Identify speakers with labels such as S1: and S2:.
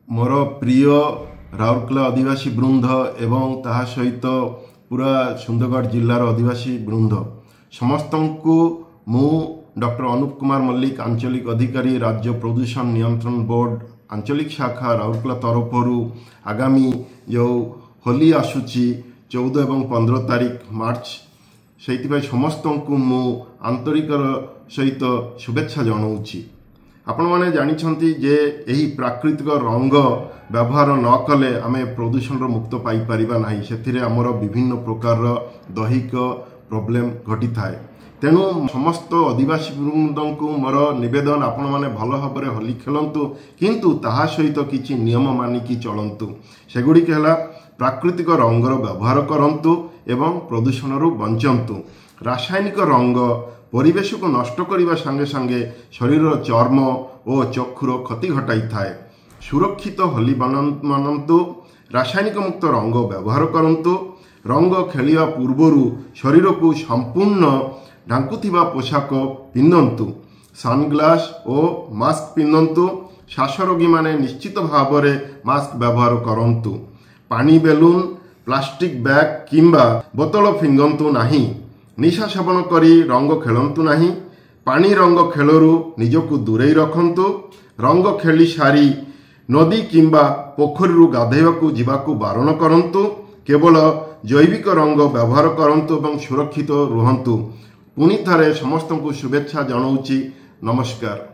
S1: मोर प्रिय राउरकेला आदिवासी वृंद एवं ताहा सहित पूरा सुंदरगढ़ जिलार आदिवासी वृंद समस्त को मु डॉक्टर अनुप कुमार मल्लिक आंचलिक अधिकारी राज्य प्रदूषण नियंत्रण बोर्ड आंचलिक शाखा राउरकेला तरफ आगामी जो होली आसूची 14 एवं 15 तारीख मार्च से समस्त को मु आंतरिक सहित शुभेच्छा जनाऊँगी। आपण मैंने जानी जे यही प्राकृतिक रंग व्यवहार न कले आमे प्रदूषण मुक्त पाई परिबा नाही। से आमर विभिन्न प्रकार दैहिक प्रोब्लेम घटी थाए। तेणु समस्त आदिवासी वृंद को मोर निवेदन आपण मैंने भल भाव में होली खेलतु किंतु ताहा सहित किछि नियम मानिकी चलतु। सेगुड़िक है प्राकृतिक रंगर व्यवहार करंतु एवं प्रदूषण बंचतु। रासायनिक रंग परिवेश को नष्ट करने संगे संगे शरीर चर्म और चक्षुर क्षति घटाई थाए। सुरक्षित होली मानतु, रासायनिक मुक्त रंग व्यवहार करंतु। रंग खेलिया पूर्वरु शरीर को संपूर्ण ढांकुथिबा पोशाक पिंधंतु। सनग्लास और मास्क पिंधंतु। श्वासरोगी माने निश्चित भाव में मास्क व्यवहार करंतु। पानी बेलून प्लास्टिक बैग किंबा बोतल फिंगंतु नाही। निशा सेवन करी रंग खेलंतु नाही। पानी रंग खेलरू निजको दूरेई रखंतु। रंग खेली सारी नदी किंबा पोखरी गाधेवाकू जीवाकू बारण करंतु। केवल जैविक रंग व्यवहार करंतु एवं सुरक्षित रुहंतु। पुणी थारे समस्त को शुभेच्छा जनाऊँगी। नमस्कार।